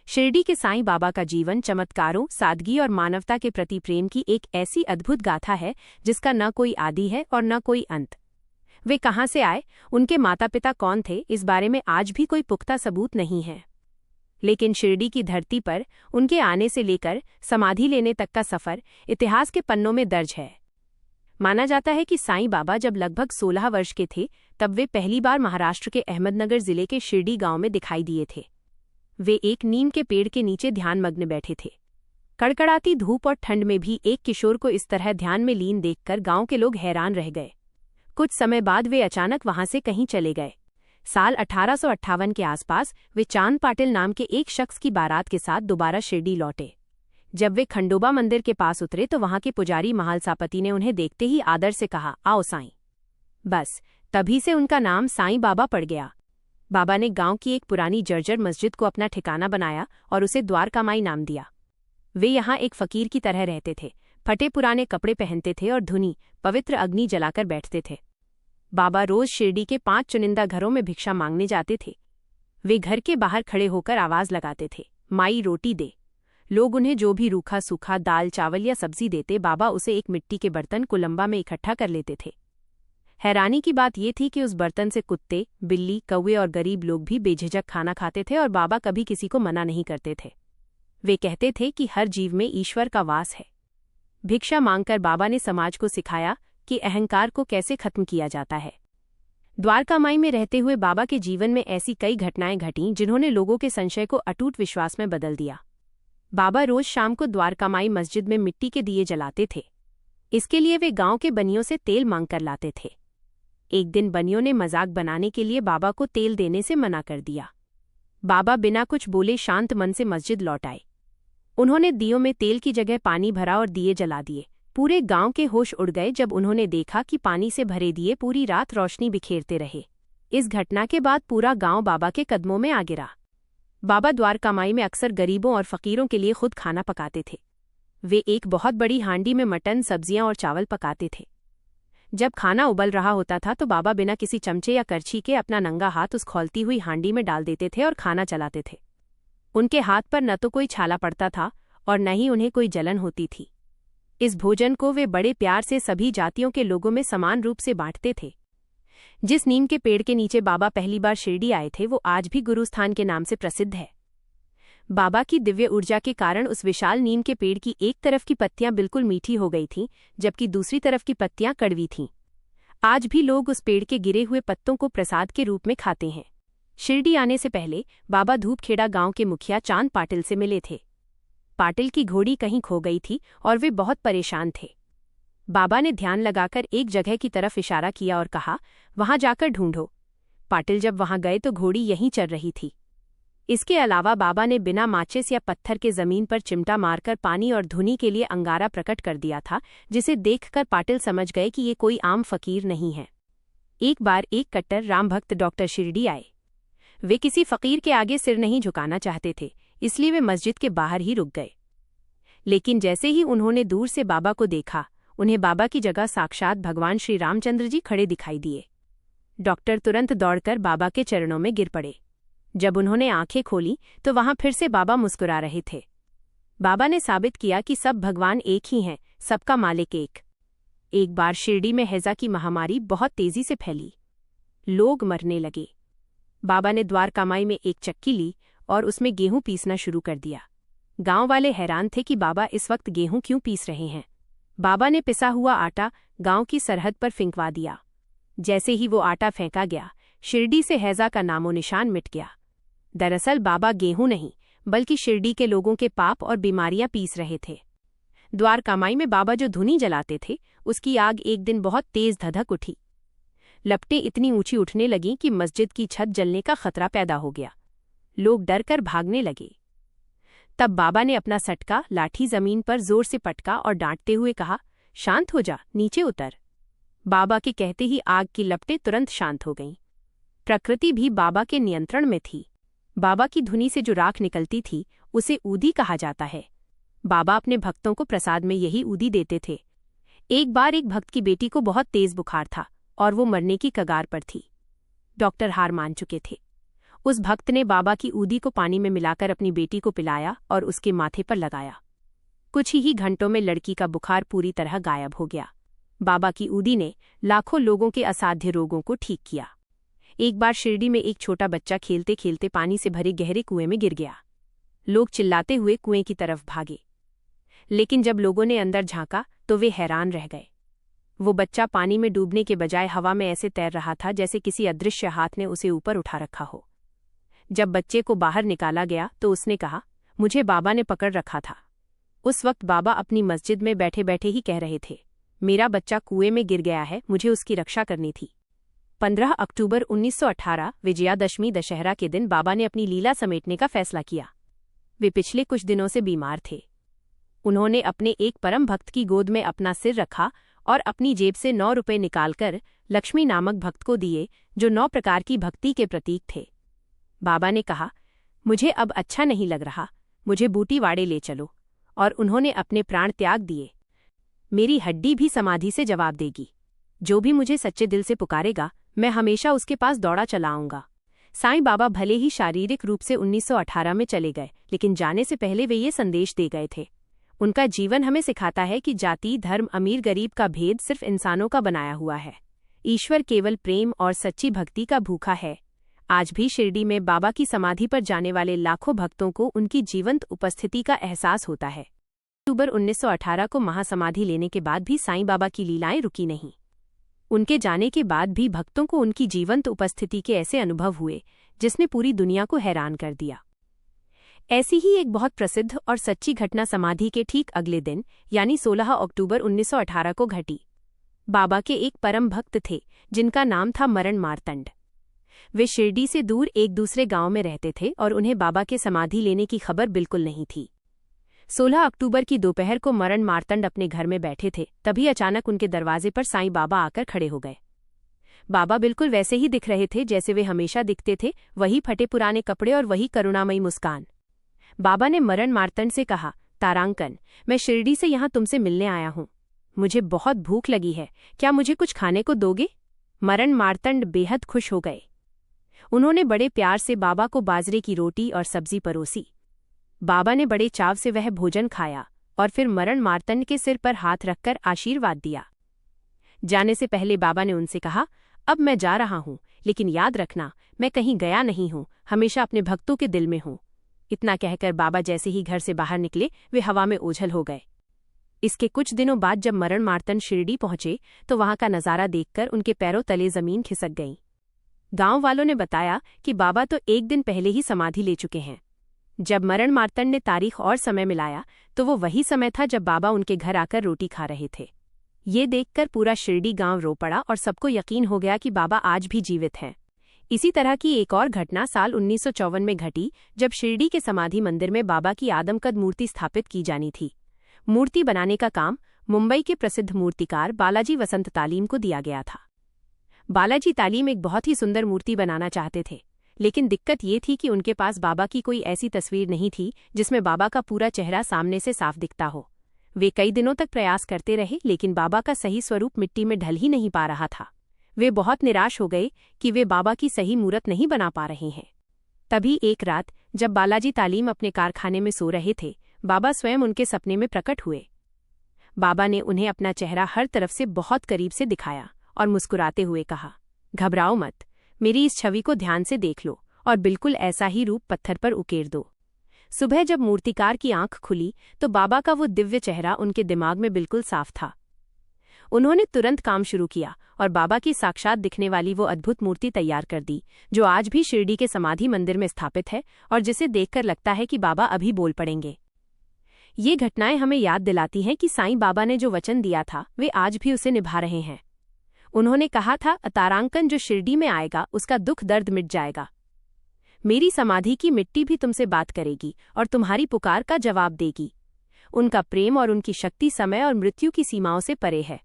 शिरडी के साईं बाबा का जीवन चमत्कारों, सादगी और मानवता के प्रति प्रेम की एक ऐसी अद्भुत गाथा है जिसका न कोई आदि है और न कोई अंत। वे कहाँ से आए, उनके माता पिता कौन थे, इस बारे में आज भी कोई पुख्ता सबूत नहीं है। लेकिन शिरडी की धरती पर उनके आने से लेकर समाधि लेने तक का सफर इतिहास के पन्नों में दर्ज है। माना जाता है कि साईं बाबा जब लगभग 16 वर्ष के थे तब वे पहली बार महाराष्ट्र के अहमदनगर जिले के शिरडी गांव में दिखाई दिए थे। वे एक नीम के पेड़ के नीचे ध्यानमग्न बैठे थे। कड़कड़ाती धूप और ठंड में भी एक किशोर को इस तरह ध्यान में लीन देखकर गांव के लोग हैरान रह गए। कुछ समय बाद वे अचानक वहां से कहीं चले गए। साल 1858 के आसपास वे चांद पाटिल नाम के एक शख्स की बारात के साथ दोबारा शिरडी लौटे। जब वे खंडोबा मंदिर के पास उतरे तो वहां के पुजारी महालसापति ने उन्हें देखते ही आदर से कहा, आओ साईं। बस तभी से उनका नाम साईं बाबा पड़ गया। बाबा ने गांव की एक पुरानी जर्जर मस्जिद को अपना ठिकाना बनाया और उसे द्वारकामाई नाम दिया। वे यहाँ एक फकीर की तरह रहते थे, फटे पुराने कपड़े पहनते थे और धुनी पवित्र अग्नि जलाकर बैठते थे। बाबा रोज शिरडी के 5 चुनिंदा घरों में भिक्षा मांगने जाते थे। वे घर के बाहर खड़े होकर आवाज लगाते थे, माई रोटी दे। लोग उन्हें जो भी रूखा सूखा दाल चावल या सब्जी देते, बाबा उसे एक मिट्टी के बर्तन कुलंबा में इकट्ठा कर लेते थे। हैरानी की बात यह थी कि उस बर्तन से कुत्ते, बिल्ली, कौवे और गरीब लोग भी बेझिझक खाना खाते थे और बाबा कभी किसी को मना नहीं करते थे। वे कहते थे कि हर जीव में ईश्वर का वास है। भिक्षा मांगकर बाबा ने समाज को सिखाया कि अहंकार को कैसे खत्म किया जाता है। द्वारकामाई में रहते हुए बाबा के जीवन में ऐसी कई घटनाएं घटीं जिन्होंने लोगों के संशय को अटूट विश्वास में बदल दिया। बाबा रोज शाम को द्वारकामाई मस्जिद में मिट्टी के दिए जलाते थे। इसके लिए वे गांव के बनियों से तेल मांगकर लाते थे। एक दिन बनियों ने मजाक बनाने के लिए बाबा को तेल देने से मना कर दिया। बाबा बिना कुछ बोले शांत मन से मस्जिद लौट आए। उन्होंने दियों में तेल की जगह पानी भरा और दिए जला दिए। पूरे गांव के होश उड़ गए जब उन्होंने देखा कि पानी से भरे दिए पूरी रात रोशनी बिखेरते रहे। इस घटना के बाद पूरा गांव बाबा के कदमों में आ गिरा। बाबा द्वारकामाई में अक्सर गरीबों और फकीरों के लिए खुद खाना पकाते थे। वे एक बहुत बड़ी हांडी में मटन, सब्जियां और चावल पकाते थे। जब खाना उबल रहा होता था तो बाबा बिना किसी चमचे या करछी के अपना नंगा हाथ उस खौलती हुई हांडी में डाल देते थे और खाना चलाते थे। उनके हाथ पर न तो कोई छाला पड़ता था और न ही उन्हें कोई जलन होती थी। इस भोजन को वे बड़े प्यार से सभी जातियों के लोगों में समान रूप से बांटते थे। जिस नीम के पेड़ के नीचे बाबा पहली बार शिरडी आए थे वो आज भी गुरुस्थान के नाम से प्रसिद्ध है। बाबा की दिव्य ऊर्जा के कारण उस विशाल नीम के पेड़ की एक तरफ की पत्तियां बिल्कुल मीठी हो गई थीं, जबकि दूसरी तरफ की पत्तियां कड़वी थीं। आज भी लोग उस पेड़ के गिरे हुए पत्तों को प्रसाद के रूप में खाते हैं। शिरडी आने से पहले बाबा धूपखेड़ा गांव के मुखिया चांद पाटिल से मिले थे। पाटिल की घोड़ी कहीं खो गई थी और वे बहुत परेशान थे। बाबा ने ध्यान लगाकर एक जगह की तरफ इशारा किया और कहा, वहां जाकर ढूंढो। पाटिल जब वहां गए तो घोड़ी यहीं चल रही थी। इसके अलावा बाबा ने बिना माचिस या पत्थर के जमीन पर चिमटा मारकर पानी और धुनी के लिए अंगारा प्रकट कर दिया था, जिसे देखकर पाटिल समझ गए कि ये कोई आम फकीर नहीं है। एक बार एक कट्टर राम भक्त डॉक्टर शिरडी आए। वे किसी फकीर के आगे सिर नहीं झुकाना चाहते थे, इसलिए वे मस्जिद के बाहर ही रुक गए। लेकिन जैसे ही उन्होंने दूर से बाबा को देखा, उन्हें बाबा की जगह साक्षात भगवान श्री रामचंद्र जी खड़े दिखाई दिए। डॉक्टर तुरंत दौड़कर बाबा के चरणों में गिर पड़े। जब उन्होंने आंखें खोली तो वहां फिर से बाबा मुस्कुरा रहे थे। बाबा ने साबित किया कि सब भगवान एक ही हैं, सबका मालिक एक। एक बार शिरडी में हैजा की महामारी बहुत तेजी से फैली। लोग मरने लगे। बाबा ने द्वारकामाई में एक चक्की ली और उसमें गेहूं पीसना शुरू कर दिया। गांव वाले हैरान थे कि बाबा इस वक्त गेहूं क्यों पीस रहे हैं। बाबा ने पिसा हुआ आटा गांव की सरहद पर फेंकवा दिया। जैसे ही वो आटा फेंका गया, शिरडी से हैजा का नामो निशान मिट गया। दरअसल बाबा गेहूं नहीं बल्कि शिरडी के लोगों के पाप और बीमारियां पीस रहे थे। द्वारकामाई में बाबा जो धुनी जलाते थे उसकी आग एक दिन बहुत तेज धधक उठी। लपटें इतनी ऊंची उठने लगीं कि मस्जिद की छत जलने का खतरा पैदा हो गया। लोग डर कर भागने लगे। तब बाबा ने अपना सटका लाठी जमीन पर जोर से पटका और डांटते हुए कहा, शांत हो जा, नीचे उतर। बाबा के कहते ही आग की लपटें तुरंत शांत हो गईं। प्रकृति भी बाबा के नियंत्रण में थी। बाबा की धुनी से जो राख निकलती थी उसे ऊदी कहा जाता है। बाबा अपने भक्तों को प्रसाद में यही ऊदी देते थे। एक बार एक भक्त की बेटी को बहुत तेज बुखार था और वो मरने की कगार पर थी। डॉक्टर हार मान चुके थे। उस भक्त ने बाबा की ऊदी को पानी में मिलाकर अपनी बेटी को पिलाया और उसके माथे पर लगाया। कुछ ही घंटों में लड़की का बुखार पूरी तरह गायब हो गया। बाबा की ऊदी ने लाखों लोगों के असाध्य रोगों को ठीक किया। एक बार शिरडी में एक छोटा बच्चा खेलते खेलते पानी से भरे गहरे कुएं में गिर गया। लोग चिल्लाते हुए कुएं की तरफ भागे, लेकिन जब लोगों ने अंदर झांका तो वे हैरान रह गए। वो बच्चा पानी में डूबने के बजाय हवा में ऐसे तैर रहा था जैसे किसी अदृश्य हाथ ने उसे ऊपर उठा रखा हो। जब बच्चे को बाहर निकाला गया तो उसने कहा, मुझे बाबा ने पकड़ रखा था। उस वक्त बाबा अपनी मस्जिद में बैठे बैठे ही कह रहे थे, मेरा बच्चा कुएं में गिर गया है, मुझे उसकी रक्षा करनी थी। 15 अक्टूबर 1918 विजयादशमी दशहरा के दिन बाबा ने अपनी लीला समेटने का फैसला किया। वे पिछले कुछ दिनों से बीमार थे। उन्होंने अपने एक परम भक्त की गोद में अपना सिर रखा और अपनी जेब से 9 रुपए निकालकर लक्ष्मी नामक भक्त को दिए, जो 9 प्रकार की भक्ति के प्रतीक थे। बाबा ने कहा, मुझे अब अच्छा नहीं लग रहा, मुझे बूटीवाड़े ले चलो। और उन्होंने अपने प्राण त्याग दिए। मेरी हड्डी भी समाधि से जवाब देगी। जो भी मुझे सच्चे दिल से पुकारेगा, मैं हमेशा उसके पास दौड़ा चला आऊंगा। साईं बाबा भले ही शारीरिक रूप से 1918 में चले गए, लेकिन जाने से पहले वे ये संदेश दे गए थे। उनका जीवन हमें सिखाता है कि जाति, धर्म, अमीर गरीब का भेद सिर्फ इंसानों का बनाया हुआ है। ईश्वर केवल प्रेम और सच्ची भक्ति का भूखा है। आज भी शिरडी में बाबा की समाधि पर जाने वाले लाखों भक्तों को उनकी जीवंत उपस्थिति का एहसास होता है। अक्टूबर 1918 को महासमाधि लेने के बाद भी साईं बाबा की लीलाएं रुकी नहीं। उनके जाने के बाद भी भक्तों को उनकी जीवंत उपस्थिति के ऐसे अनुभव हुए जिसने पूरी दुनिया को हैरान कर दिया। ऐसी ही एक बहुत प्रसिद्ध और सच्ची घटना समाधि के ठीक अगले दिन यानी 16 अक्टूबर 1918 को घटी। बाबा के एक परम भक्त थे जिनका नाम था मरण मार्तंड। वे शिरडी से दूर एक दूसरे गांव में रहते थे और उन्हें बाबा के समाधि लेने की खबर बिल्कुल नहीं थी। 16 अक्टूबर की दोपहर को मरण मार्तंड अपने घर में बैठे थे, तभी अचानक उनके दरवाजे पर साईं बाबा आकर खड़े हो गए। बाबा बिल्कुल वैसे ही दिख रहे थे जैसे वे हमेशा दिखते थे, वही फटे पुराने कपड़े और वही करुणामयी मुस्कान। बाबा ने मरण मार्तंड से कहा, तारांकन, मैं शिरडी से यहाँ तुमसे मिलने आया हूँ। मुझे बहुत भूख लगी है, क्या मुझे कुछ खाने को दोगे? मरण मार्तंड बेहद खुश हो गए। उन्होंने बड़े प्यार से बाबा को बाजरे की रोटी और सब्जी परोसी। बाबा ने बड़े चाव से वह भोजन खाया और फिर मरण मार्तंड के सिर पर हाथ रखकर आशीर्वाद दिया। जाने से पहले बाबा ने उनसे कहा, अब मैं जा रहा हूँ, लेकिन याद रखना, मैं कहीं गया नहीं हूँ, हमेशा अपने भक्तों के दिल में हूँ। इतना कहकर बाबा जैसे ही घर से बाहर निकले, वे हवा में ओझल हो गए। इसके कुछ दिनों बाद जब मरण मार्तंड शिरडी पहुंचे तो वहां का नजारा देखकर उनके पैरों तले जमीन खिसक गई। गांव वालों ने बताया कि बाबा तो एक दिन पहले ही समाधि ले चुके हैं। जब मरण मार्तंड ने तारीख और समय मिलाया तो वो वही समय था जब बाबा उनके घर आकर रोटी खा रहे थे। ये देखकर पूरा शिरडी गांव रो पड़ा और सबको यकीन हो गया कि बाबा आज भी जीवित हैं। इसी तरह की एक और घटना साल 1954 में घटी, जब शिरडी के समाधि मंदिर में बाबा की आदमकद मूर्ति स्थापित की जानी थी। मूर्ति बनाने का काम मुंबई के प्रसिद्ध मूर्तिकार बालाजी वसंत तालीम को दिया गया था। बालाजी तालीम एक बहुत ही सुंदर मूर्ति बनाना चाहते थे, लेकिन दिक्कत ये थी कि उनके पास बाबा की कोई ऐसी तस्वीर नहीं थी जिसमें बाबा का पूरा चेहरा सामने से साफ दिखता हो। वे कई दिनों तक प्रयास करते रहे, लेकिन बाबा का सही स्वरूप मिट्टी में ढल ही नहीं पा रहा था। वे बहुत निराश हो गए कि वे बाबा की सही मूर्त नहीं बना पा रहे हैं। तभी एक रात जब बालाजी तालीम अपने कारखाने में सो रहे थे, बाबा स्वयं उनके सपने में प्रकट हुए। बाबा ने उन्हें अपना चेहरा हर तरफ से बहुत करीब से दिखाया और मुस्कुराते हुए कहा, घबराओ मत, मेरी इस छवि को ध्यान से देख लो और बिल्कुल ऐसा ही रूप पत्थर पर उकेर दो। सुबह जब मूर्तिकार की आंख खुली तो बाबा का वो दिव्य चेहरा उनके दिमाग में बिल्कुल साफ था। उन्होंने तुरंत काम शुरू किया और बाबा की साक्षात दिखने वाली वो अद्भुत मूर्ति तैयार कर दी, जो आज भी शिरडी के समाधि मंदिर में स्थापित है और जिसे देखकर लगता है कि बाबा अभी बोल पड़ेंगे। ये घटनाएं हमें याद दिलाती हैं कि साईं बाबा ने जो वचन दिया था वे आज भी उसे निभा रहे हैं। उन्होंने कहा था, तारांकन, जो शिरडी में आएगा उसका दुख दर्द मिट जाएगा। मेरी समाधि की मिट्टी भी तुमसे बात करेगी और तुम्हारी पुकार का जवाब देगी। उनका प्रेम और उनकी शक्ति समय और मृत्यु की सीमाओं से परे है।